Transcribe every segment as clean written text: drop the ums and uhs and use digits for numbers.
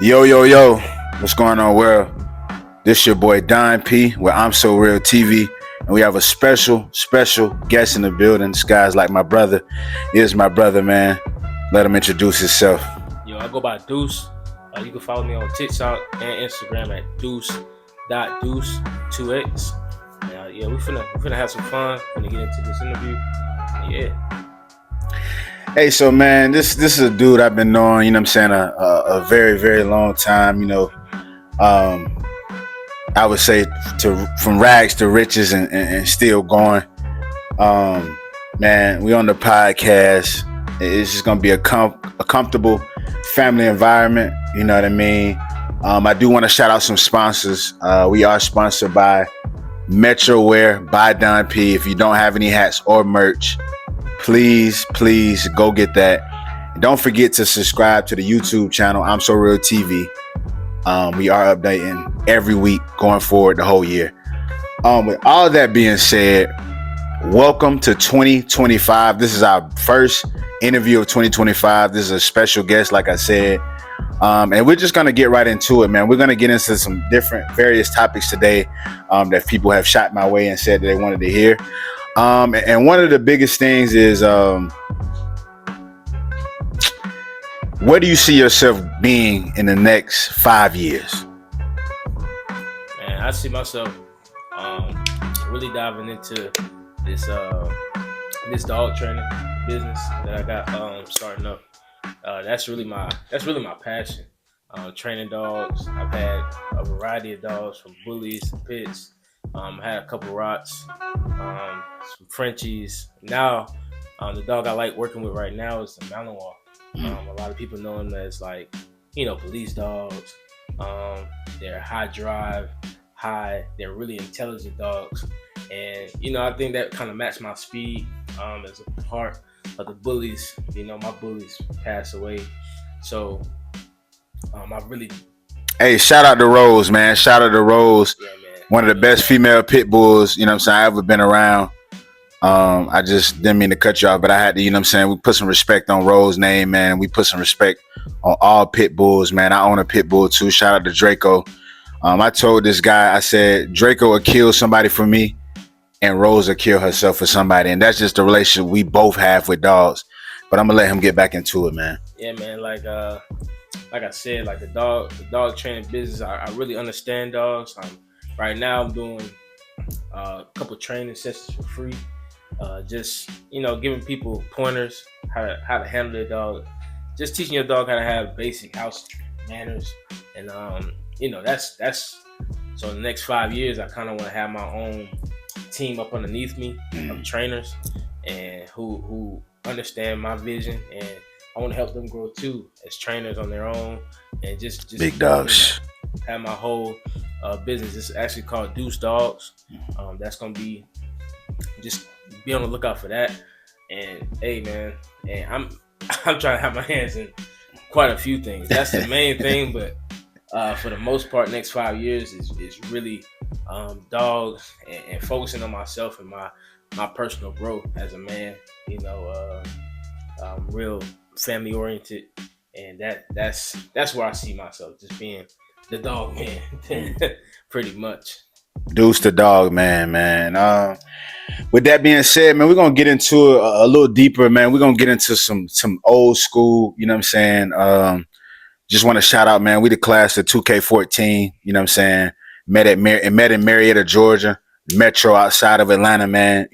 Yo, yo, yo, what's going on, world? This your boy Don P with I'm So Real TV, and we have a special guest in the building. This guy's like my brother. He is my brother, man. Let him introduce himself. Yo, I go by Deuce. You can follow me on TikTok and Instagram at deuce.deuce2x. Yeah, we finna have some fun. Finna get into this interview. Yeah. Hey, so man, this is a dude I've been knowing, you know what I'm saying, a very, very long time, you know. I would say from rags to riches and still going. Man, we on the podcast. It's just gonna be a comfortable family environment, you know what I mean? I do want to shout out some sponsors. We are sponsored by Metro Wear by Don P. If you don't have any hats or merch, please go get that. And don't forget to subscribe to the YouTube channel, I'm So Real TV. We are updating every week going forward the whole year. With all that being said, welcome to 2025. This is our first interview of 2025. This is a special guest, like I said. And we're just going to get right into it, man. We're going to get into some various topics today that people have shot my way and said that they wanted to hear. And one of the biggest things is, where do you see yourself being in the next 5 years? Man, I see myself really diving into this dog training business that I got starting up. That's really my passion. Training dogs. I've had a variety of dogs, from bullies to pits. I had a couple rots, some Frenchies. Now, the dog I like working with right now is the Malinois. A lot of people know him as, like, police dogs. They're high drive, they're really intelligent dogs. And, I think that kind of matched my speed as a part of the bullies. My bullies passed away. So, I really... Hey, shout out to Rose, man. Shout out to Rose. Yeah, man. One of the best female pit bulls, I've ever been around. I just didn't mean to cut you off, but I had to, we put some respect on Rose's name, man. We put some respect on all pit bulls, man. I own a pit bull too. Shout out to Draco. I told this guy, I said, Draco will kill somebody for me and Rose will kill herself for somebody. And that's just the relationship we both have with dogs. But I'm gonna let him get back into it, man. Yeah, man. Like I said, like the dog training business, I really understand dogs. Right now I'm doing a couple training sessions for free. Just giving people pointers how to handle their dog, just teaching your dog how to have basic house manners, and that's so in the next 5 years I kind of want to have my own team up underneath me of trainers and who understand my vision, and I want to help them grow too as trainers on their own, and just big dogs. Have my whole business. It's actually called Deuce Dogs. That's gonna be, just be on the lookout for that. And hey, man, and I'm trying to have my hands in quite a few things. That's the main thing, but for the most part, next 5 years is really dogs and focusing on myself and my personal growth as a man. Real family oriented, and that's where I see myself, just being the dog man, pretty much. Deuce the dog man. With that being said, man, we're gonna get into it a little deeper, man. We're gonna get into some old school, just want to shout out, man. We the class of 2K14, met in Marietta, Georgia, Metro outside of Atlanta, man.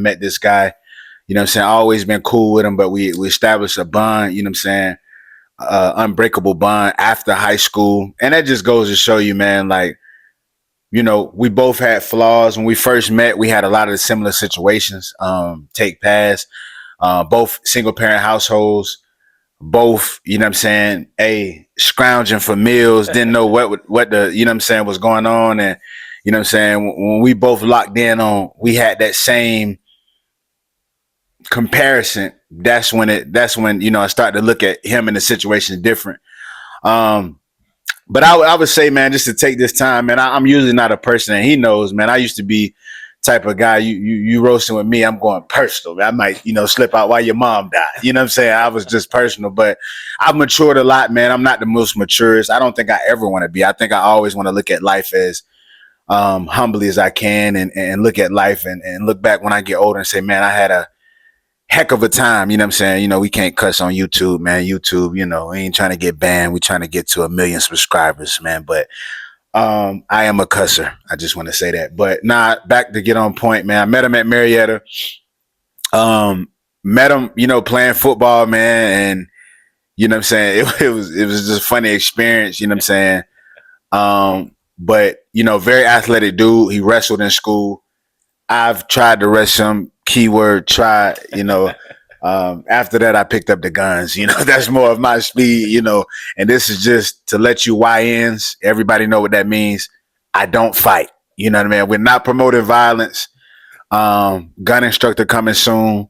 Met this guy, always been cool with him, but we established a bond, unbreakable bond after high school. And that just goes to show you, man, like, we both had flaws. When we first met, we had a lot of similar situations. Take pass, both single parent households, both, scrounging for meals, didn't know what the, was going on. And, when we both locked in on, we had that same comparison. That's when I started to look at him and the situation different. But I would say, man, just to take this time, man, I'm usually not a person, and he knows, man, I used to be type of guy. You roasting with me, I'm going personal. I might, slip out while your mom died. You know what I'm saying? I was just personal, but I've matured a lot, man. I'm not the most maturest. I don't think I ever want to be. I think I always want to look at life as humbly as I can, and look at life and look back when I get older and say, man, I had a heck of a time. You know what I'm saying? We can't cuss on YouTube, man. YouTube, we ain't trying to get banned. We trying to get to 1 million subscribers, man. But I am a cusser. I just want to say that. But back to get on point, man. I met him at Marietta. Met him, playing football, man, and you know what I'm saying? It was just a funny experience, you know what I'm saying? But very athletic dude. He wrestled in school. I've tried to wrestle him. Keyword try, after that I picked up the guns. That's more of my speed, and this is just to let you YNs, everybody know what that means. I don't fight. You know what I mean? We're not promoting violence. Gun instructor coming soon.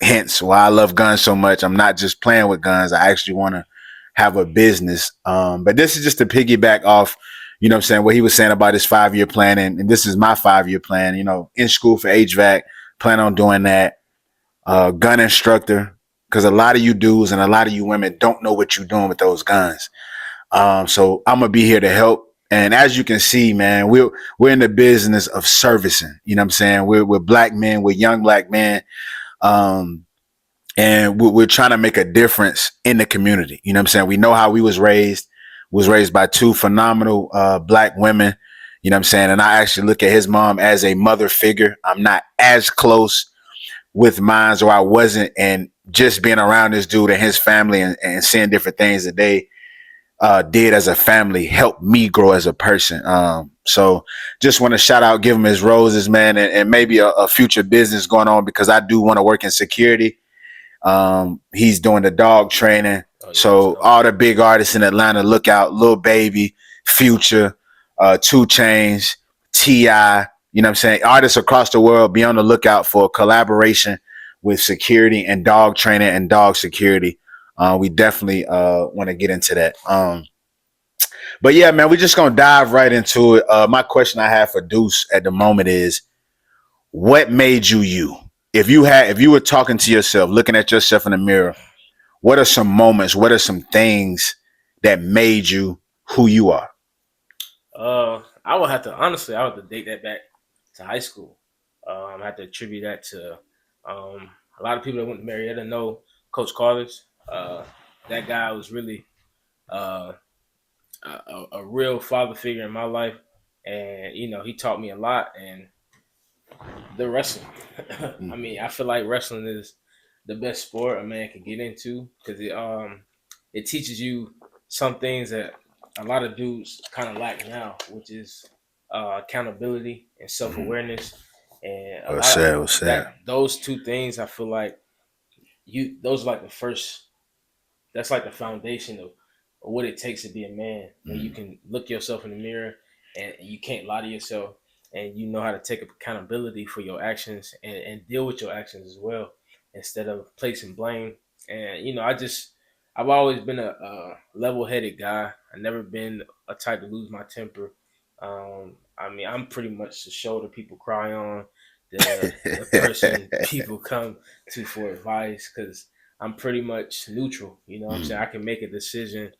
Hence why I love guns so much. I'm not just playing with guns. I actually want to have a business. But this is just to piggyback off, you know what I'm saying, what he was saying about his 5-year plan. And this is my 5-year plan, in school for HVAC, plan on doing that. Gun instructor, because a lot of you dudes and a lot of you women don't know what you're doing with those guns. So I'm going to be here to help. And as you can see, man, we're in the business of servicing. You know what I'm saying? We're black men, we're young black men. And we're trying to make a difference in the community. You know what I'm saying? We know how we was raised by 2 phenomenal black women. You know what I'm saying? And I actually look at his mom as a mother figure. I'm not as close with mine, or I wasn't. And just being around this dude and his family and seeing different things that they did as a family helped me grow as a person. So just want to shout out, give him his roses, man, and maybe a future business going on, because I do want to work in security. He's doing the dog training. Oh, yeah, so all the big artists in Atlanta, look out. Lil Baby, Future, 2 Chainz, T.I., you know what I'm saying? Artists across the world, be on the lookout for a collaboration with security and dog training and dog security. We definitely want to get into that. But yeah, man, we're just going to dive right into it. My question I have for Deuce at the moment is, what made you you? If you were talking to yourself, looking at yourself in the mirror, what are some moments, what are some things that made you who you are? I would have to date that back to high school. I have to attribute that to a lot of people that went to Marietta know Coach Carlos. That guy was really a real father figure in my life, and he taught me a lot. And the wrestling, I mean, I feel like wrestling is the best sport a man can get into, because it teaches you some things that a lot of dudes kind of lack now, which is accountability and self-awareness. And those 2 things, I feel like those are like the first. That's like the foundation of what it takes to be a man. When you can look yourself in the mirror and you can't lie to yourself, and you know how to take accountability for your actions and deal with your actions as well, instead of placing blame. And I've always been a level-headed guy. I've never been a type to lose my temper. I mean, I'm pretty much the shoulder people cry on, the person people come to for advice, because I'm pretty much neutral. You know what I'm saying? I can make a decision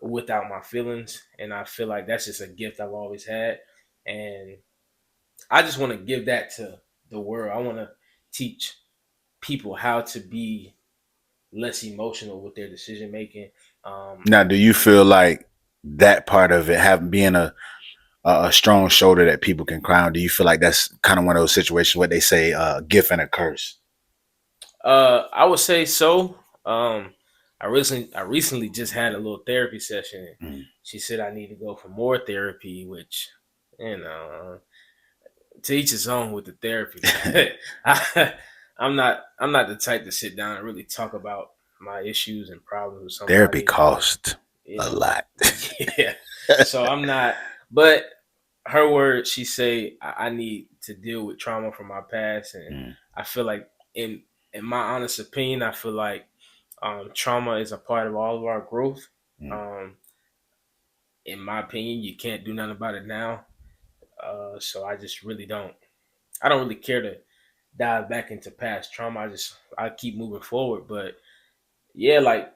without my feelings, and I feel like that's just a gift I've always had. And I just want to give that to the world. I want to teach people how to be less emotional with their decision making. Now, do you feel like that part of it, being a strong shoulder that people can cry on, do you feel like that's kind of one of those situations where they say a gift and a curse? I would say so. I recently just had a little therapy session. She said I need to go for more therapy, which, to each his own with the therapy. I'm not the type to sit down and really talk about my issues and problems with somebody. Therapy costs a lot. Yeah. So I'm not, but her words, she say I need to deal with trauma from my past. And I feel like, in my honest opinion, I feel like trauma is a part of all of our growth. In my opinion, you can't do nothing about it now. So I just really don't I don't really care to dive back into past trauma. I keep moving forward. But yeah, like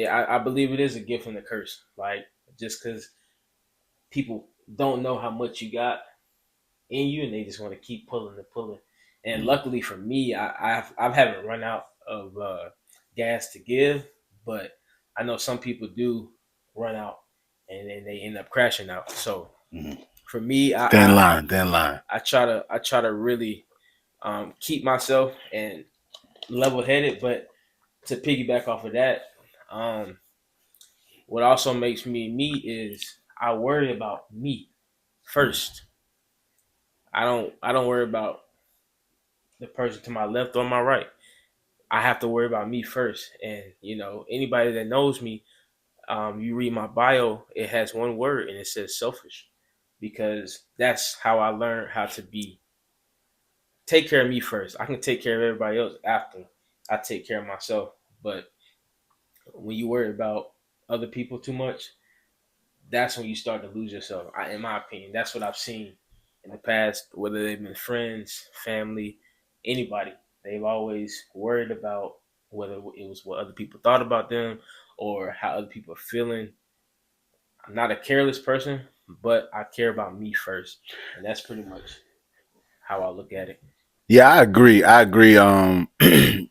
I believe it is a gift and a curse. Like just because people don't know how much you got in you, and they just want to keep pulling and pulling. And luckily for me, I haven't run out of gas to give, but I know some people do run out, and then they end up crashing out. So for me, Thin line. I try to really keep myself and level headed. But to piggyback off of that, what also makes me is I worry about me first. I don't worry about the person to my left or my right. I have to worry about me first. And anybody that knows me, you read my bio, it has one word and it says selfish, because that's how I learned how to be. Take care of me first. I can take care of everybody else after I take care of myself. But when you worry about other people too much, that's when you start to lose yourself. In my opinion, that's what I've seen in the past, whether they've been friends, family, anybody. They've always worried about whether it was what other people thought about them or how other people are feeling. I'm not a careless person, but I care about me first. And that's pretty much how I look at it. Yeah, I agree.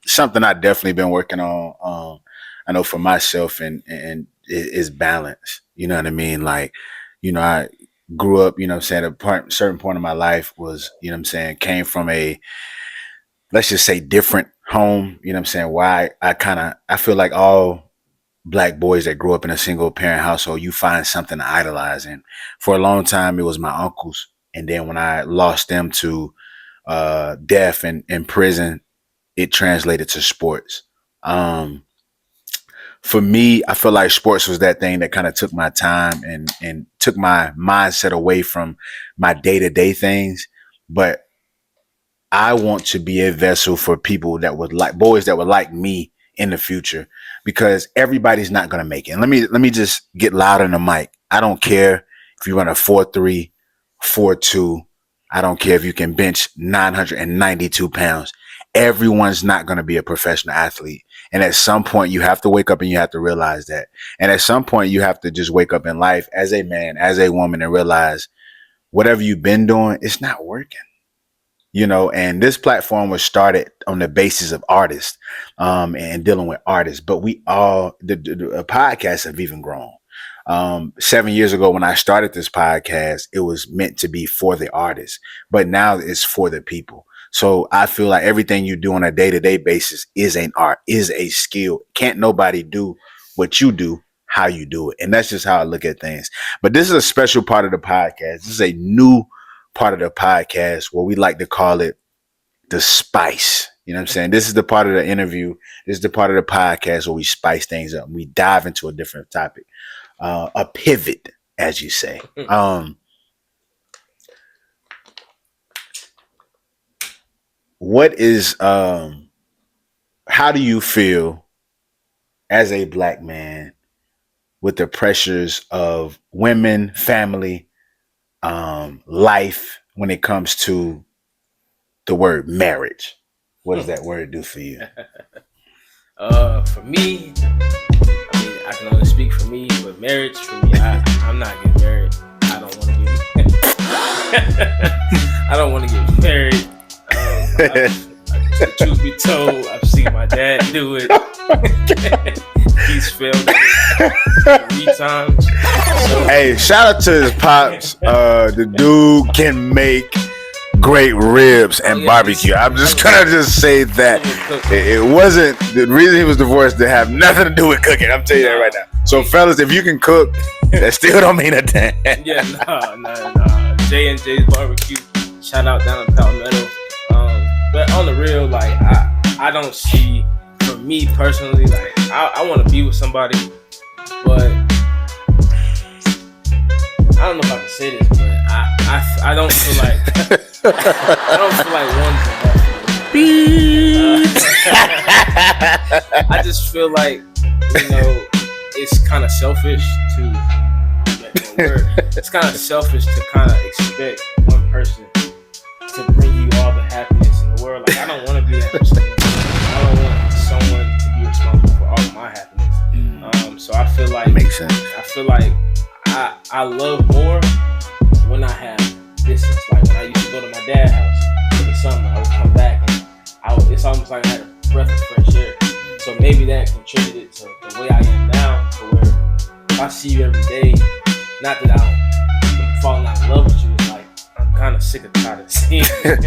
Something I definitely been working on. I know for myself and is balance. You know what I mean? Like, I grew up. You know what I'm saying? Certain point of my life was, you know what I'm saying, came from a, let's just say, different home. You know what I'm saying? Why I feel like all black boys that grew up in a single parent household, you find something to idolize. And for a long time, it was my uncles. And then when I lost them to death and in prison, it translated to sports. For me, I feel like sports was that thing that kind of took my time and took my mindset away from my day-to-day things. But I want to be a vessel for people that would like boys that would like me in the future, because everybody's not going to make it. And let me just get loud in the mic. I don't care if you run a 4.3, 4.2. I don't care if you can bench 992 pounds. Everyone's not going to be a professional athlete. And at some point you have to wake up and you have to realize that. And at some point you have to just wake up in life as a man, as a woman, and realize whatever you've been doing, it's not working. And this platform was started on the basis of artists, and dealing with artists. But we all, the podcasts have even grown. 7 years ago when I started this podcast, it was meant to be for the artists, but now it's for the people. So I feel like everything you do on a day-to-day basis is an art, is a skill. Can't nobody do what you do, how you do it. And that's just how I look at things. But this is a special part of the podcast. This is a new part of the podcast where we like to call it the spice. You know what I'm saying? This is the part of the interview. This is the part of the podcast where we spice things up. We dive into a different topic, a pivot, as you say. What is, how do you feel as a black man with the pressures of women, family, life when it comes to the word marriage? What does that word do for you? For me, I mean, I can only speak for me, but marriage for me, I'm not getting married. I don't want to get I don't want to get married. Truth be told, I've seen my dad do it. He's failed it 3 times. So, hey, shout out to his pops. The dude can make great ribs and barbecue. I'm just gonna say that it wasn't the reason he was divorced to have nothing to do with cooking. I'm telling you that right now. So fellas, if you can cook, that still don't mean a damn. Yeah, nah. J&J's barbecue. Shout out down in Palmetto. But on the real, like I don't see, for me personally, like I want to be with somebody, but I don't know if I can say this, but I don't feel like I don't feel like one's enough. I just feel like, it's kind of selfish it's kind of selfish to kind of expect one person to bring you all the happiness in the world. Like I don't want to be that for someone. I don't want someone to be responsible for all of my happiness. So I feel like Makes sense. I feel like I love more when I have distance. Like when I used to go to my dad's house for the summer, I would come back and it's almost like I had a breath of fresh air. So maybe that contributed to the way I am now, to where if I see you every day, not that I'm falling out of love with you, it's like I'm kind of sick of tired of seeing you. And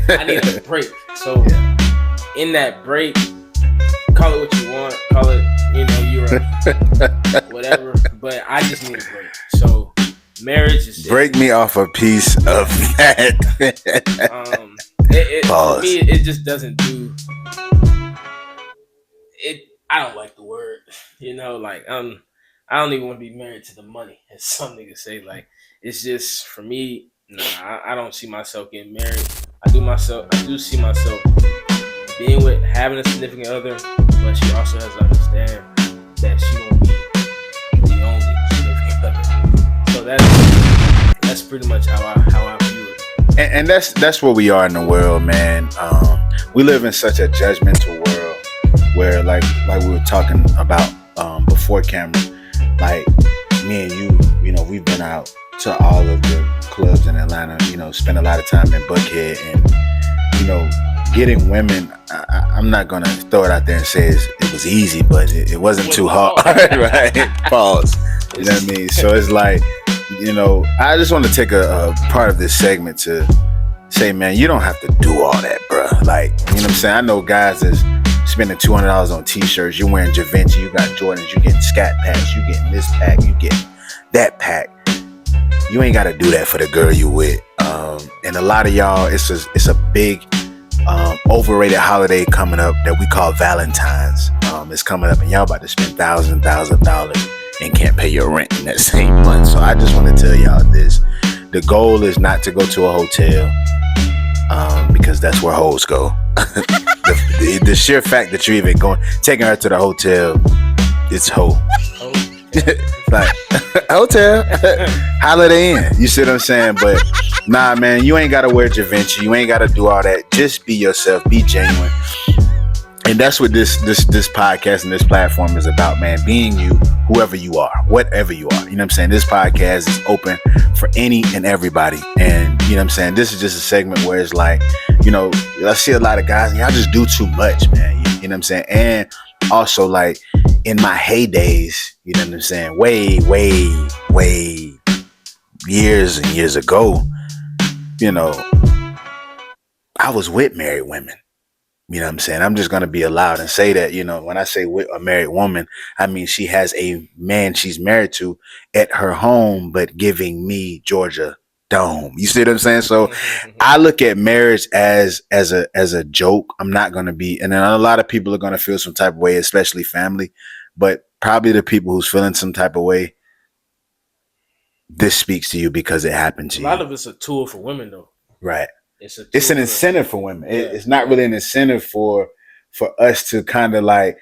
I need a break. So in that break, call it what you want, call it, you're a whatever, but I just need a break. So marriage is break me off a piece of that. For me, it just doesn't do it. I don't like the word, like I don't even want to be married to the money, as some niggas say. Like it's just for me. Nah, I don't see myself getting married. I do see myself being with, having a significant other, but she also has to understand that she won't be the only significant other. So that's pretty much how I view it. And that's where we are in the world, man. We live in such a judgmental world where, like we were talking about before camera, like me and you, we've been out to all of the clubs in Atlanta, spent a lot of time in Buckhead, and getting women. I'm not gonna throw it out there and say it was easy, but it wasn't too hard, right? Pause. You know what I mean? So it's like, I just want to take a part of this segment to say, man, you don't have to do all that, bro. Like, you know what I'm saying? I know guys that's spending $200 on t-shirts. You're wearing Givenchy, you got Jordans, you getting scat packs, you getting this pack, you getting that pack. You ain't got to do that for the girl you with. And a lot of y'all, it's a big overrated holiday coming up that we call Valentine's. It's coming up, and y'all about to spend thousands of dollars and can't pay your rent in that same month. So I just want to tell y'all this: the goal is not to go to a hotel, because that's where hoes go. the sheer fact that you're even taking her to the hotel, it's hoe. Like hotel, Holiday Inn. You see what I'm saying? But nah, man, you ain't gotta wear Givenchy. You ain't gotta do all that. Just be yourself. Be genuine. And that's what this podcast and this platform is about, man. Being you, whoever you are, whatever you are. You know what I'm saying? This podcast is open for any and everybody. And you know what I'm saying? This is just a segment where it's like, I see a lot of guys and y'all just do too much, man. You know what I'm saying? And also, like, in my heydays, you know what I'm saying? Way years and years ago, I was with married women. You know what I'm saying? I'm just going to be allowed and say that, when I say with a married woman, I mean, she has a man she's married to at her home, but giving me Georgia Dome. You see what I'm saying? So I look at marriage as a joke. I'm not going to be, and then a lot of people are going to feel some type of way, especially family, but probably the people who's feeling some type of way, this speaks to you because it happened to you. A lot of it's a tool for women, though. Right. It's an incentive for women. Yeah. It's not really an incentive for us to kind of like,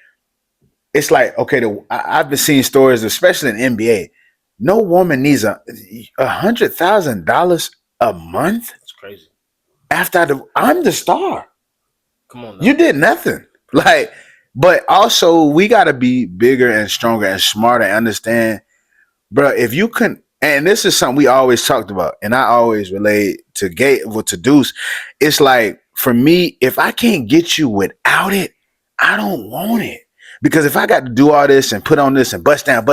it's like, okay, I've been seeing stories, especially in NBA. No woman needs $100,000 a month. That's crazy. After I'm the star. Come on now. You did nothing. Like, but also we got to be bigger and stronger and smarter and understand, bro, if you can. And this is something we always talked about, and I always relate to Deuce. It's like, for me, if I can't get you without it, I don't want it. Because if I got to do all this and put on this and bust down,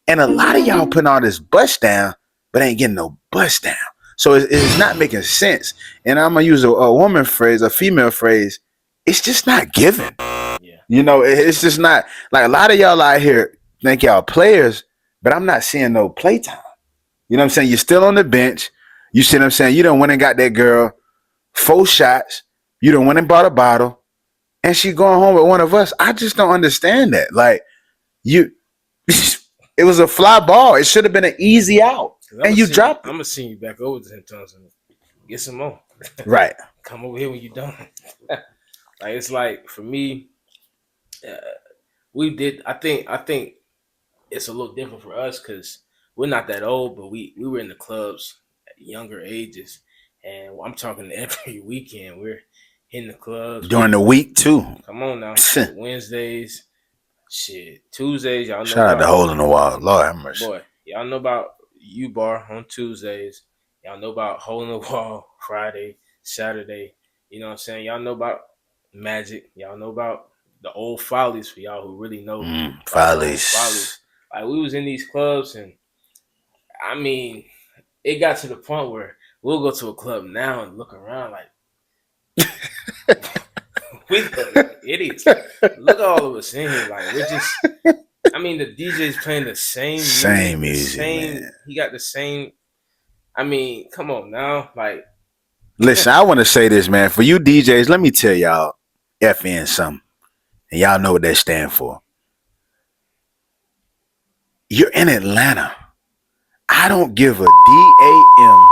and a lot of y'all putting all this bust down, but ain't getting no bust down. So it's not making sense. And I'm going to use a woman phrase, a female phrase. It's just not given. Yeah. It's just not. Like, a lot of y'all out here think y'all players, but I'm not seeing no playtime. You know what I'm saying? You're still on the bench. You see what I'm saying? You done went and got that girl 4 shots. You done went and bought a bottle. And she going home with one of us. I just don't understand that. Like, it was a fly ball. It should have been an easy out. And you dropped it. I'm going to send you back over to Hinton's and get some more. Right. Come over here when you're done. Like, it's like, for me, I think it's a little different for us because we're not that old, but we were in the clubs at younger ages, and I'm talking every weekend. We're hitting the clubs During the week too. Come on now, Wednesdays, shit, Tuesdays. Y'all know Shout out to Hole in the Wall. Lord have mercy. Boy, y'all know about U-Bar on Tuesdays. Y'all know about Hole in the Wall Friday, Saturday. You know what I'm saying? Y'all know about Magic. Y'all know about the old Follies for y'all who really know Follies. Like we was in these clubs, and I mean, it got to the point where we'll go to a club now and look around like we look like idiots. Look at all of us in here, like we're just. I mean, the DJ's playing the same music. Man. He got the same. I mean, come on now, like. Listen, I want to say this, man. For you DJs, let me tell y'all, FN something, and y'all know what that stand for. You're in Atlanta. I don't give a damn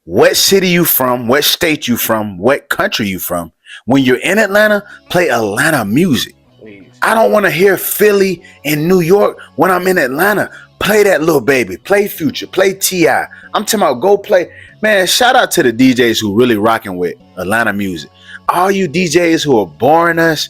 what city you from, what state you from, what country you from. When you're in Atlanta, play Atlanta music. Please. I don't want to hear Philly and New York when I'm in Atlanta. Play that Lil Baby, play Future, play T.I. I'm talking about go play. Man, shout out to the DJs who really rocking with Atlanta music. All you DJs who are boring us,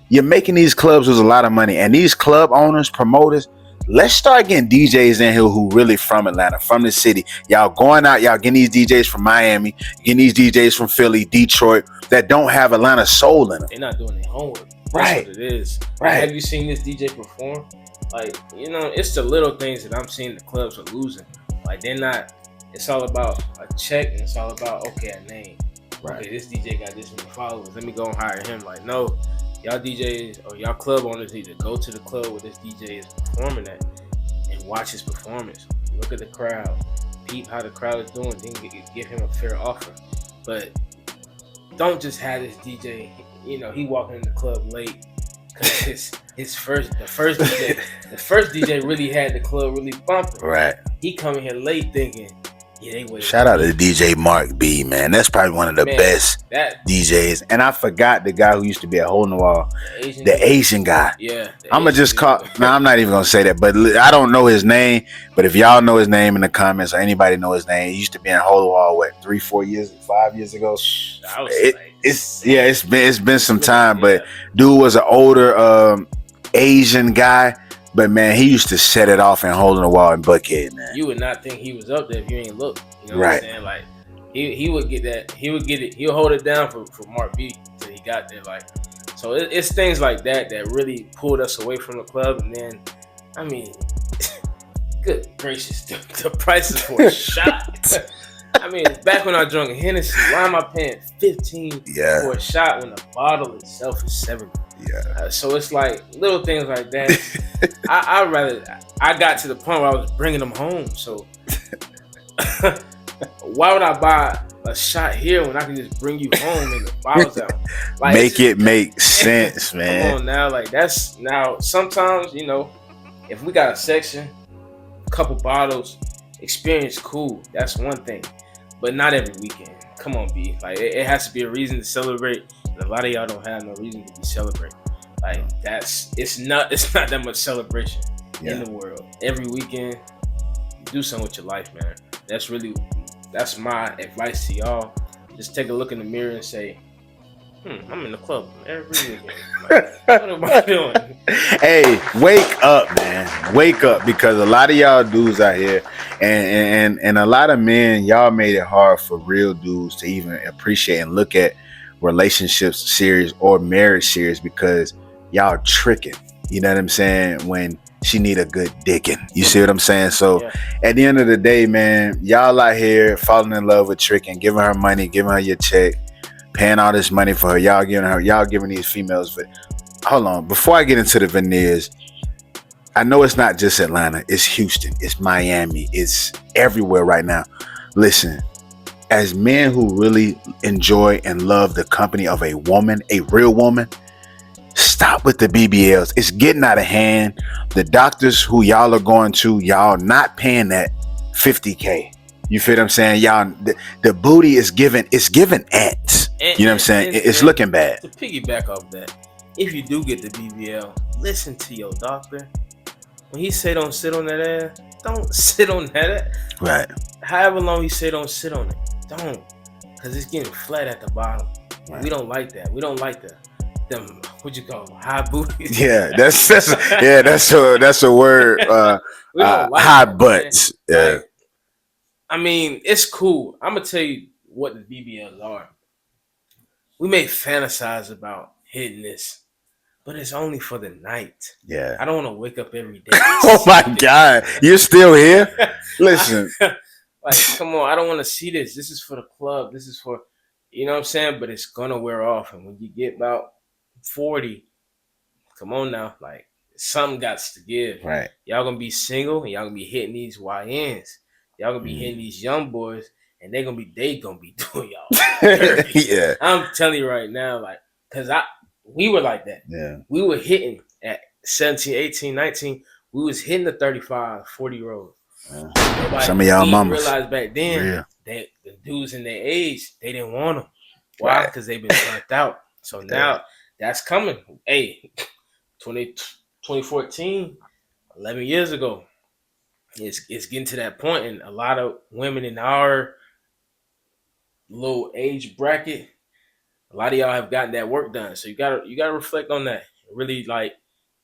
you're making these clubs with a lot of money. And these club owners, promoters, let's start getting DJs in here who really from Atlanta, from the city. Y'all going out, y'all getting these DJs from Miami, getting these DJs from Philly, Detroit, that don't have Atlanta soul in them. They're not doing their homework. That's right. What it is. Right. Have you seen this DJ perform? Like, you know, it's the little things that I'm seeing the clubs are losing. Like, they're not, it's all about a check and it's all about, okay, a name. Right. Okay, this DJ got this many followers. Let me go and hire him. Like, no, y'all DJs or y'all club owners need to go to the club where this DJ is performing at and watch his performance. Look at the crowd. Peep how the crowd is doing. Then give him a fair offer. But don't just have this DJ, you know, he walking in the club late. Cause the first DJ really had the club really bumping. Right. He coming here late thinking, yeah, they waiting. Shout out to DJ Mark B, man. That's probably one of the best DJs. And I forgot the guy who used to be at Hole in the Wall. The Asian guy. Yeah. I'm gonna just call. No, I'm not even gonna say that. But I don't know his name. But if y'all know his name in the comments or anybody know his name, he used to be in Hole in the Wall. What, 5 years ago? It's been some time. But dude was an older Asian guy. But man, he used to set it off and Hole in the Wall in Buckhead, man. You would not think he was up there if you ain't look. You know right. What I'm saying? Like he would get that. He would get it. He'll hold it down for Mark B till he got there. Like, so it's things like that that really pulled us away from the club. And then, I mean, good gracious, the prices for a shot. I mean, back when I drunk Hennessy, why am I paying $15 for a shot when the bottle itself is $70? Yeah. So it's like little things like that. I got to the point where I was bringing them home. So why would I buy a shot here when I can just bring you home and the bottles out? Like, make it make sense, man. Come on now, like that's now. Sometimes, you know, if we got a section, a couple bottles, experience, cool. That's one thing, but not every weekend. Come on, B. Like it has to be a reason to celebrate. And a lot of y'all don't have no reason to be celebrating. Like it's not that much celebration in the world. Every weekend, do something with your life, man. That's my advice to y'all. Just take a look in the mirror and say, I'm in the club every weekend. Like, what am I doing? Hey, wake up, man. Wake up, because a lot of y'all dudes out here and a lot of men, y'all made it hard for real dudes to even appreciate and look at relationships serious or marriage serious, because y'all tricking. You know what I'm saying? When she need a good dicking. You see what I'm saying? So at the end of the day, man, y'all out here falling in love with tricking, giving her money, giving her your check, paying all this money for her. Y'all giving these females. But hold on, before I get into the veneers, I know it's not just Atlanta. It's Houston. It's Miami. It's everywhere right now. Listen, as men who really enjoy and love the company of a woman, a real woman, stop with the BBLs. It's getting out of hand. The doctors who y'all are going to, y'all not paying that $50K. You feel what I'm saying? Y'all, the booty is giving ants. You know what I'm saying? It's looking bad. To piggyback off that, if you do get the BBL, listen to your doctor. When he say don't sit on that ass, don't sit on that. Right. However long you say don't sit on it, don't, because it's getting flat at the bottom. Right. We don't like that. We don't like them. What you call them? High booties. Yeah, that's a word. We don't like high that, butts. Man. Yeah. Like, I mean, it's cool. I'm gonna tell you what the BBLs are. We may fantasize about hitting this, but it's only for the night. Yeah. I don't want to wake up every day. Oh my God, you're still here? Listen. Like, come on, I don't want to see this. This is for the club. This is for, you know what I'm saying? But it's gonna wear off, and when you get about 40, come on now, like something got to give. Right. Y'all gonna be single, and y'all gonna be hitting these YNs. Y'all gonna be hitting these young boys, and they gonna be doing y'all dirty. Yeah. I'm telling you right now, like, cause we were like that. Yeah. We were hitting at 17, 18, 19. We was hitting the 35, 40-year-olds. Some of y'all mamas realized back then that the dudes in their age, they didn't want them. Why? Because they've been burnt out. So now that's coming. Hey, 2014, 11 years ago, it's getting to that point, and a lot of women in our low age bracket, a lot of y'all have gotten that work done. So you gotta reflect on that. Really, like,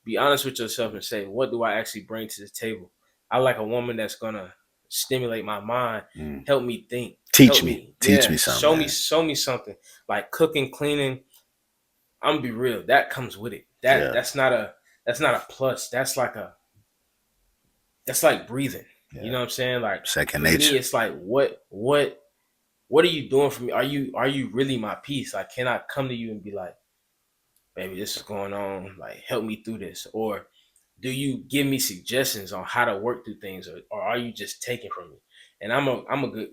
be honest with yourself and say, what do I actually bring to the table? I like a woman that's gonna stimulate my mind, help me think, teach me something. Show me something. Like cooking, cleaning. I'm gonna be real. That comes with it. That's not a plus. That's like breathing. Yeah. You know what I'm saying? Like second nature. Me, it's like what are you doing for me? Are you really my peace? Like, can I come to you and be like, baby, this is going on. Like, help me through this. Or do you give me suggestions on how to work through things, or are you just taking from me? And I'm a good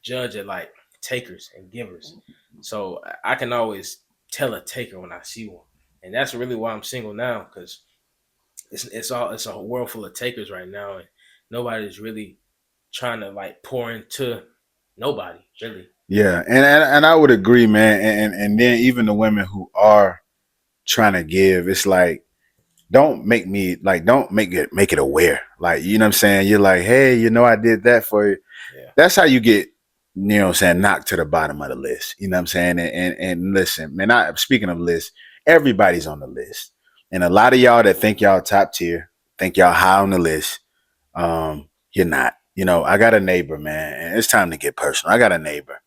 judge at like takers and givers. So I can always tell a taker when I see one. And that's really why I'm single now, because it's a world full of takers right now, and nobody's really trying to like pour into nobody, really. Yeah, and I would agree, man. And then even the women who are trying to give, it's like, don't make it aware. Like, you know what I'm saying? You're like, hey, I did that for you. Yeah. That's how you get, knocked to the bottom of the list. You know what I'm saying? And listen, man, speaking of lists, everybody's on the list. And a lot of y'all that think y'all top tier, think y'all high on the list, you're not. I got a neighbor, man, and it's time to get personal. I got a neighbor.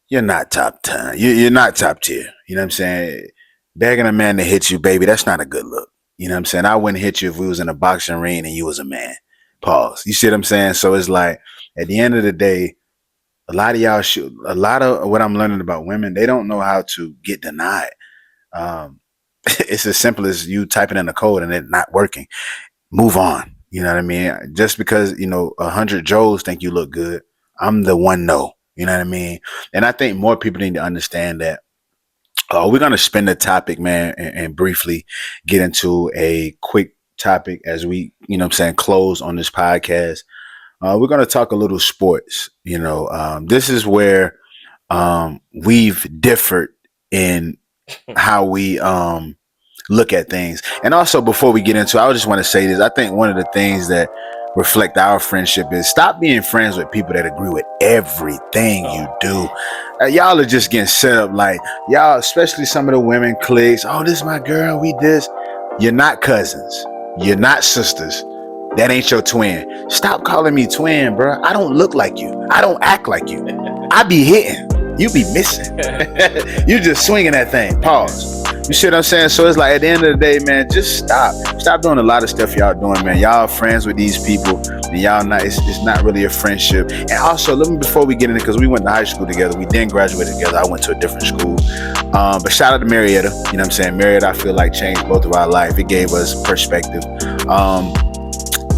You're not top 10. You're not top tier. You know what I'm saying? Begging a man to hit you, baby, that's not a good look. You know what I'm saying? I wouldn't hit you if we was in a boxing ring and you was a man. Pause. You see what I'm saying? So it's like, at the end of the day, a lot of what I'm learning about women, they don't know how to get denied. It's as simple as you typing in a code and it not working. Move on. You know what I mean? Just because, 100 Joes think you look good, I'm the one no. You know what I mean? And I think more people need to understand that. We're going to spin the topic, man, and briefly get into a quick topic as we, close on this podcast. We're going to talk a little sports. This is where we've differed in how we look at things. And also, before we get into it, I just want to say this. I think one of the things that reflect our friendship is stop being friends with people that agree with everything you do. Y'all are just getting set up like y'all, especially some of the women cliques. Oh, this is my girl. We this. You're not cousins. You're not sisters. That ain't your twin. Stop calling me twin, bro. I don't look like you. I don't act like you. I be hitting. You be missing. You just swinging that thing. Pause. You see what I'm saying? So it's like, at the end of the day, man, just stop. Stop doing a lot of stuff y'all doing, man. Y'all are friends with these people, and y'all not. It's not really a friendship. And also, before we get in it, because we went to high school together, we then graduated together. I went to a different school. But shout out to Marietta. You know what I'm saying? Marietta, I feel like changed both of our life. It gave us perspective.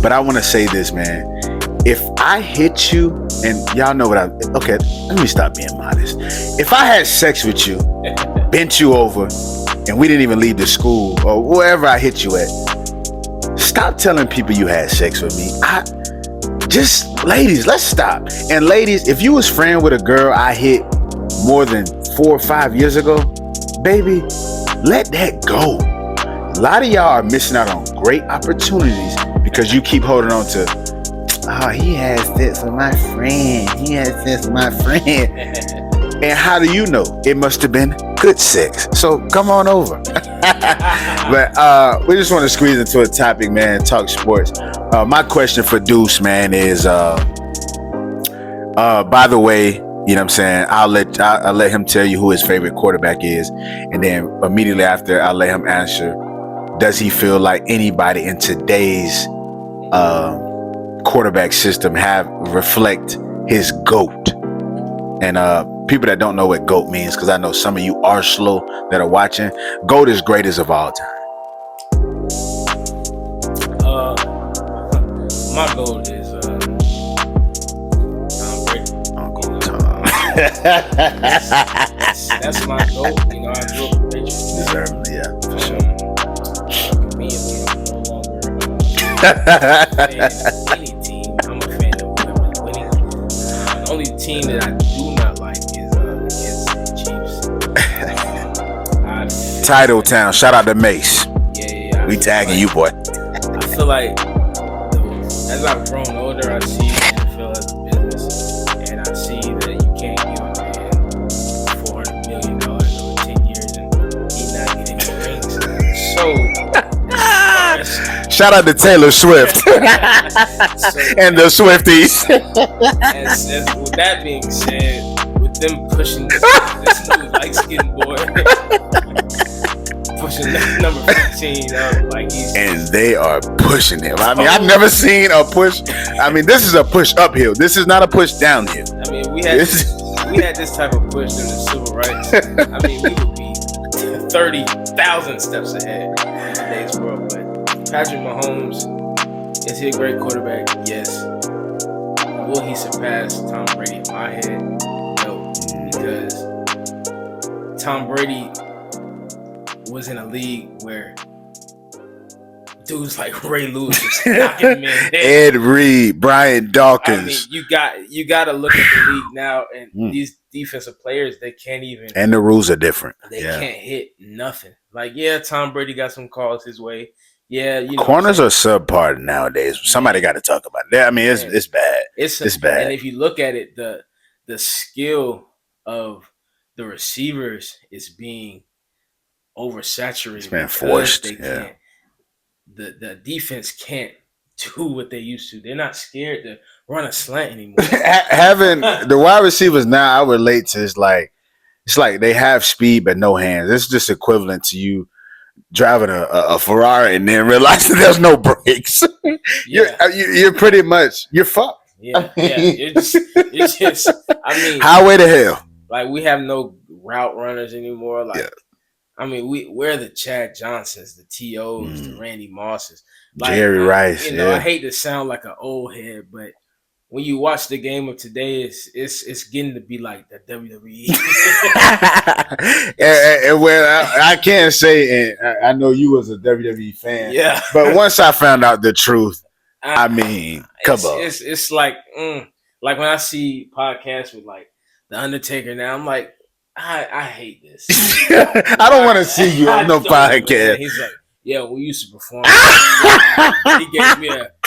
But I want to say this, man. If I hit you, and y'all know okay, let me stop being modest. If I had sex with you, bent you over, and we didn't even leave the school or wherever I hit you at, stop telling people you had sex with me. Ladies, let's stop. And ladies, if you was friend with a girl I hit more than 4 or 5 years ago, baby, let that go. A lot of y'all are missing out on great opportunities because you keep holding on to oh, he has this with my friend. He has this with my friend. And how do you know? It must have been good sex. So come on over. But we just want to squeeze into a topic, man. Talk sports. My question for Deuce, man, is by the way, you know what I'm saying? I'll let him tell you who his favorite quarterback is, and then immediately after, I'll let him answer. Does he feel like anybody in today's quarterback system have reflect his GOAT? And people that don't know what GOAT means, because I know some of you are slow that are watching. GOAT is greatest of all time. My GOAT is Tom Brady. Uncle Tom. That's my GOAT. You know, I grew up a Patriots. Deservedly, yeah, for sure. Conveniently, I'm no longer a fan of any team. I'm a fan of whoever's winning. The only team that I do not like is the Kansas City Chiefs. Title Town. Shout out to Mace. Yeah. We tagging you, boy. I feel like as I've grown older, I see the NFL as a business, and I see that you can't give a man $400 million over 10 years and he not getting any rings. So, Shout out to Taylor Swift and the Swifties. as with that being said, with them pushing this new light-skinned boy, pushing number 15 up like he's, and they are pushing him. I mean, I've never seen a push. I mean, this is a push uphill. This is not a push downhill. I mean, we had this type of push during the civil rights. I mean, we would be 30,000 steps ahead in today's world. But Patrick Mahomes, is he a great quarterback? Yes. Will he surpass Tom Brady in my head? No, because Tom Brady was in a league where dudes like Ray Lewis was knocking men dead. Ed Reed, Brian Dawkins. I mean, you got to look at the league now, and these defensive players, they can't even. And the rules are different. They can't hit nothing. Like, yeah, Tom Brady got some calls his way. Yeah, you know, corners are subpar nowadays. Somebody got to talk about it. I mean, it's bad. It's bad. And if you look at it, the skill of the receivers is being oversaturated. It's been forced. They can't. The defense can't do what they used to. They're not scared to run a slant anymore. Having the wide receivers now, I relate to it's like they have speed but no hands. It's just equivalent to you driving a Ferrari and then realizing there's no brakes. You're pretty much you're fucked. Yeah. It's just. I mean, highway to hell. Like, we have no route runners anymore. Like. Yeah. I mean, we're the Chad Johnsons, the T.O.s, the Randy Mosses. Like, Jerry Rice. You know, I hate to sound like an old head, but when you watch the game of today, it's getting to be like the WWE. and well, I can't say, and I know you was a WWE fan. Yeah. But once I found out the truth, I mean, come on. It's like when I see podcasts with like The Undertaker now, I'm like, I hate this. I don't want to see you on no podcast. He's like, yeah, we used to perform.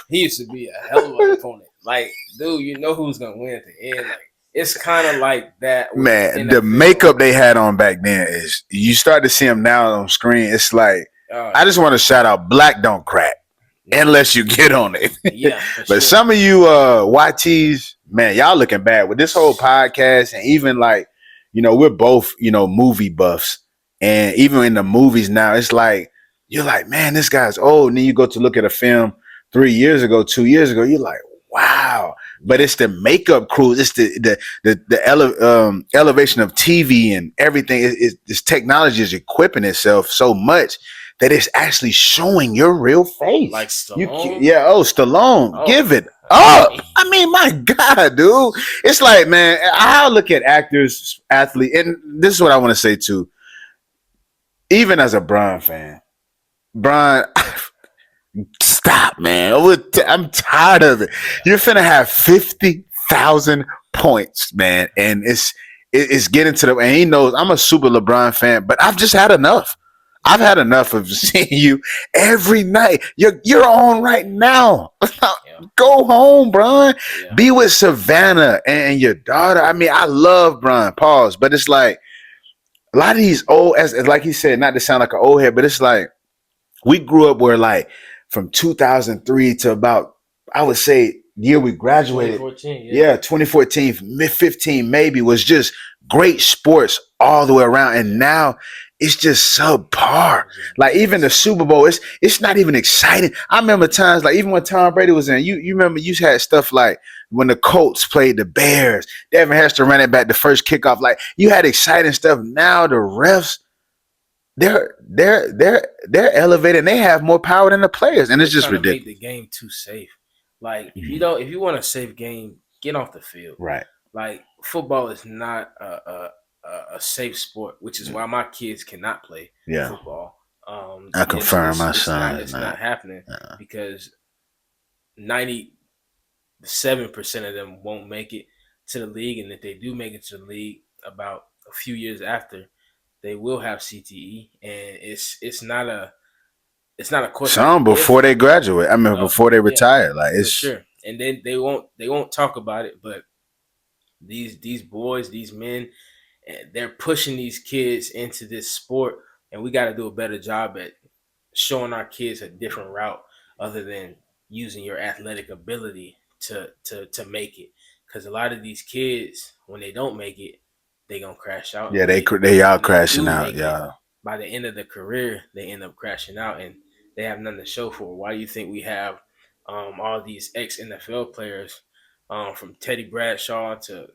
He used to be a hell of an opponent. Like, dude, you know who's gonna win at the end. Like, it's kind of like that. Man, the makeup they had on back then is you start to see them now on screen. It's like I just want to shout out, black don't crack unless you get on it. Yeah, but some of you YTs, man, y'all looking bad with this whole podcast, and even like. You know, we're both, movie buffs. And even in the movies now, it's like, you're like, man, this guy's old. And then you go to look at a film 3 years ago, 2 years ago, you're like, wow. But it's the makeup crew. It's the elevation of TV and everything. This technology is equipping itself so much that it's actually showing your real face. Like Stallone? Stallone. Give it up. I mean, my God, dude. It's like, man, I look at actors, athletes, and this is what I want to say too. Even as a Bron fan, stop, man. I'm tired of it. You're finna have 50,000 points, man, and it's getting to the. And he knows I'm a super LeBron fan, but I've just had enough. I've had enough of seeing you every night. You're on right now. Go home, Bron. Yeah. Be with Savannah and your daughter. I mean, I love Bron. Pause. But it's like a lot of these old, as like he said, not to sound like an old head, but it's like we grew up where like from 2003 to about, I would say, year we graduated. 2014. Yeah, 2014, mid 15 maybe, was just great sports all the way around. And now it's just subpar. Like even the Super Bowl, it's not even exciting. I remember times like even when Tom Brady was in, you remember you had stuff like when the Colts played the Bears, Devin Hester ran it back the first kickoff. Like you had exciting stuff. Now the refs, they're elevated and they have more power than the players, and it's just ridiculous. Make the game too safe. Like if you want a safe game, get off the field. Right. Like football is not a safe sport, which is why my kids cannot play football. I confirm my son. It's not happening because 97% of them won't make it to the league, and if they do make it to the league, about a few years after, they will have CTE, and it's not a course. Some before they graduate. I mean, before they retire. Like it's sure, and then they won't talk about it, but these boys, these men, they're pushing these kids into this sport, and we got to do a better job at showing our kids a different route other than using your athletic ability to make it. Because a lot of these kids, when they don't make it, they gonna crash out. Yeah, they are crashing out. Yeah. By the end of the career, they end up crashing out, and they have nothing to show for it. Why do you think we have all these ex-NFL players, from Teddy Bradshaw to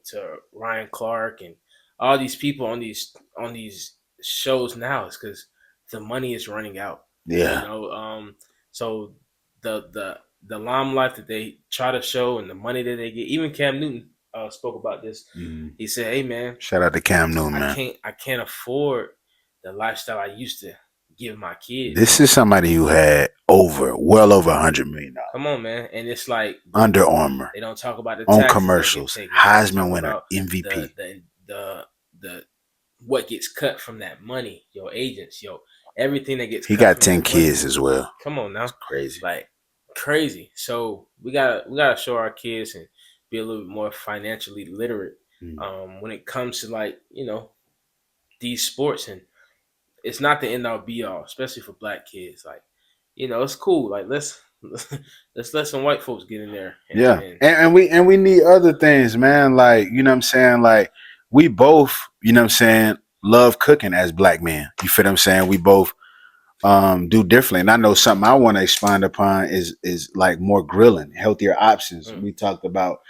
Ryan Clark and all these people on these shows now? Is because the money is running out. Yeah. You know, so the limelight that they try to show and the money that they get. Even Cam Newton spoke about this. Mm-hmm. He said, "Hey man, shout out to Cam Newton, man. I can't afford the lifestyle I used to give my kids." This is somebody who had well over $100 million. Come on, man. And it's like Under Armour. They don't talk about the on commercials. Heisman winner, MVP. The what gets cut from that money, your agents, everything that gets. He got 10 kids as well. Come on now, that's crazy. Like crazy. So we gotta show our kids and be a little bit more financially literate when it comes to, like, these sports. And it's not the end all be all, especially for black kids. Like, it's cool. Like let's let some white folks get in there. And we need other things, man. Like, you know what I'm saying? Like we both, you know what I'm saying, love cooking as black men. You feel what I'm saying? We both do differently. And I know something I want to expand upon is like more grilling, healthier options. We talked about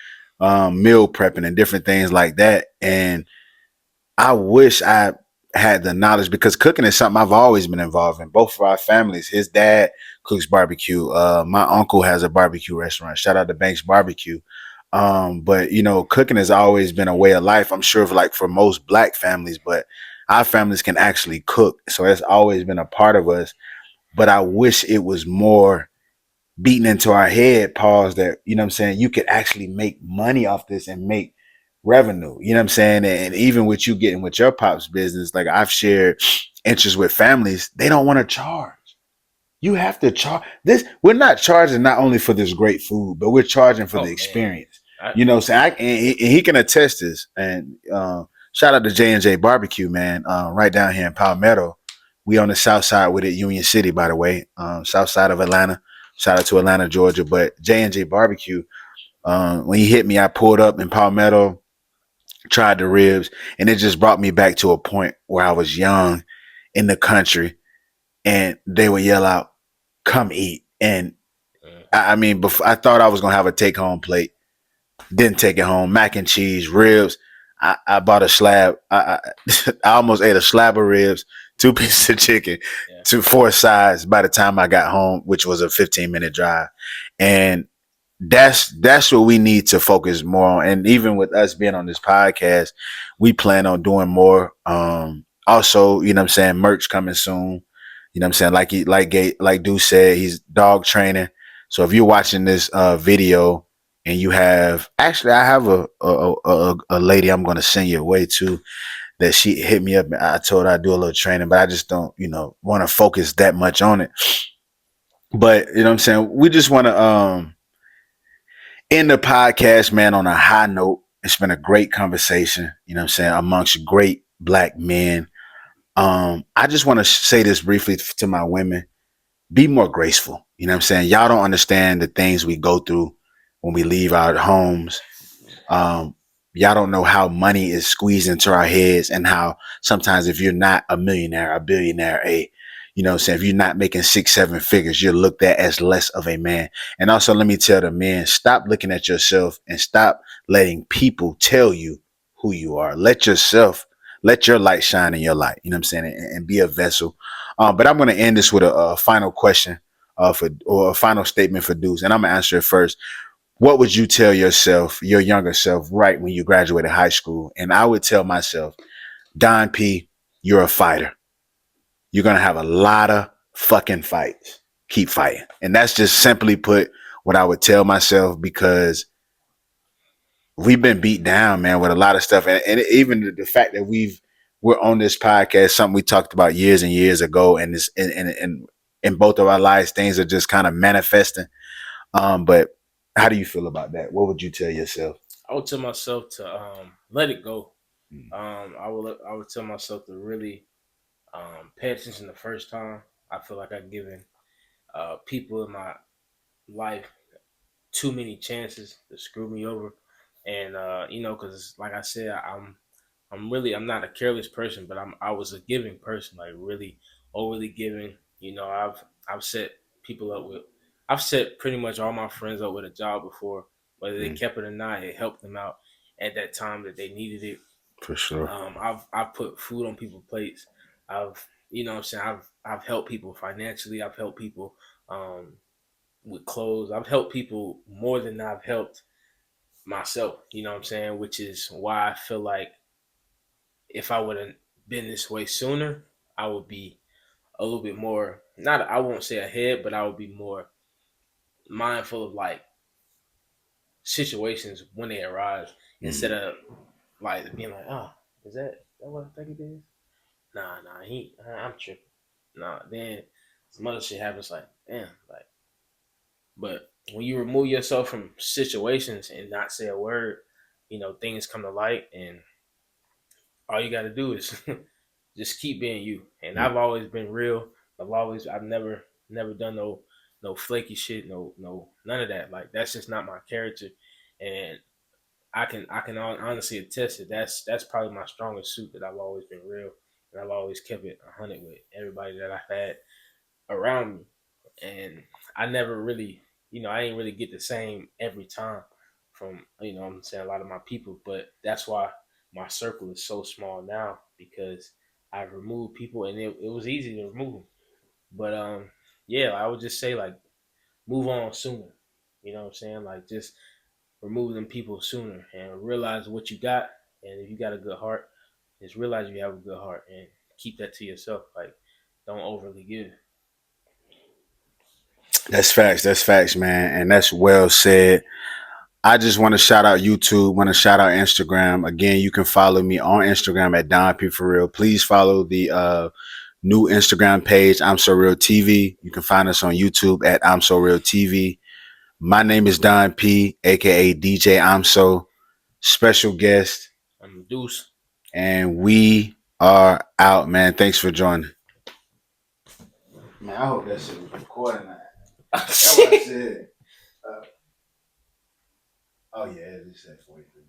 meal prepping and different things like that. And I wish I had the knowledge, because cooking is something I've always been involved in. Both of our families, his dad cooks barbecue. My uncle has a barbecue restaurant. Shout out to Banks Barbecue. But cooking has always been a way of life. I'm sure for most black families, but our families can actually cook. So it's always been a part of us. But I wish it was more beaten into our head, pause, that, you know what I'm saying, you could actually make money off this and make revenue. You know what I'm saying? And even with you getting with your pop's business, like I've shared interest with families, they don't want to charge. You have to charge this. We're not charging not only for this great food, but we're charging for the experience. So and he can attest this. And shout out to J&J Barbecue, man. Right down here in Palmetto. We on the south side with it, Union City, by the way. South side of Atlanta. Shout out to Atlanta, Georgia. But J&J Barbecue, when he hit me, I pulled up in Palmetto, tried the ribs, and it just brought me back to a point where I was young in the country, and they would yell out, "Come eat." And I mean, before, I thought I was gonna have a take-home plate. Didn't take it home. Mac and cheese, ribs. I bought a slab. I almost ate a slab of ribs, 2 pieces of chicken, 4 sides by the time I got home, which was a 15-minute drive. And that's what we need to focus more on. And even with us being on this podcast, we plan on doing more. Also, you know what I'm saying, merch coming soon. You know what I'm saying? Like Dude said, he's dog training. So if you're watching this video and you have, actually, I have a lady I'm going to send you away to, that she hit me up. I told her I'd do a little training, but I just don't, want to focus that much on it. But, you know what I'm saying? We just want to, end the podcast, man, on a high note. It's been a great conversation, you know what I'm saying, amongst great black men. I just want to say this briefly to my women. Be more graceful. You know what I'm saying? Y'all don't understand the things we go through when we leave our homes. Um, y'all don't know how money is squeezed into our heads and how sometimes if you're not a millionaire, a billionaire, you know what I'm saying, if you're not making 6, 7 figures, you're looked at as less of a man. And also let me tell the men, stop looking at yourself and stop letting people tell you who you are. Let your light shine in your light, you know what I'm saying, and be a vessel. But I'm going to end this with a final question or a final statement for Deuce, and I'm going to answer it first. What would you tell yourself, your younger self, right when you graduated high school? And I would tell myself, Don P, you're a fighter. You're going to have a lot of fucking fights. Keep fighting. And that's just simply put what I would tell myself, because we've been beat down, man, with a lot of stuff. And even the fact that we're on this podcast, something we talked about years and years ago, and this in both of our lives, things are just kind of manifesting. But how do you feel about that? What would you tell yourself? I would tell myself to let it go. Mm. I would tell myself to really pay attention the first time. I feel like I've given people in my life too many chances to screw me over, and because like I said, I'm not a careless person, but I was a giving person, like really overly giving. I've set people up with, I've set pretty much all my friends up with a job before, whether they Mm. kept it or not. It helped them out at that time that they needed it. For sure. I've put food on people's plates. I've you know what I'm saying I've helped people financially. I've helped people with clothes. I've helped people more than I've helped myself. You know what I'm saying, which is why I feel like if I would have been this way sooner, I would be a little bit more, not, I won't say ahead, but I would be more mindful of like situations when they arise, instead of like being like, oh, is that what I think it is? Nah, I'm tripping. Nah, then some other shit happens, like, damn, like, but when you remove yourself from situations and not say a word, things come to light, and all you got to do is just keep being you. And Mm. I've always been real. I've never done no flaky shit, no none of that. Like, that's just not my character, and I can honestly attest that that's probably my strongest suit. That I've always been real, and I've always kept it 100 with everybody that I've had around me, and I never really, I ain't really get the same every time from, I'm saying, a lot of my people, but that's why my circle is so small now, because I've removed people, and it was easy to remove them. But yeah, I would just say, like, move on sooner. You know what I'm saying? Like, just remove them people sooner and realize what you got. And if you got a good heart, just realize you have a good heart and keep that to yourself. Like, don't overly give. That's facts. That's facts, man. And that's well said. I just want to shout out YouTube, want to shout out Instagram. Again, you can follow me on Instagram at Don P For Real. Please follow the new Instagram page, I'm So Real TV. You can find us on YouTube at I'm So Real TV. My name is Don P, aka DJ I'm So. Special guest. I'm Deuce. And we are out, man. Thanks for joining. Man, I hope that shit was recording. That's what I said. Oh, yeah, it just said 43.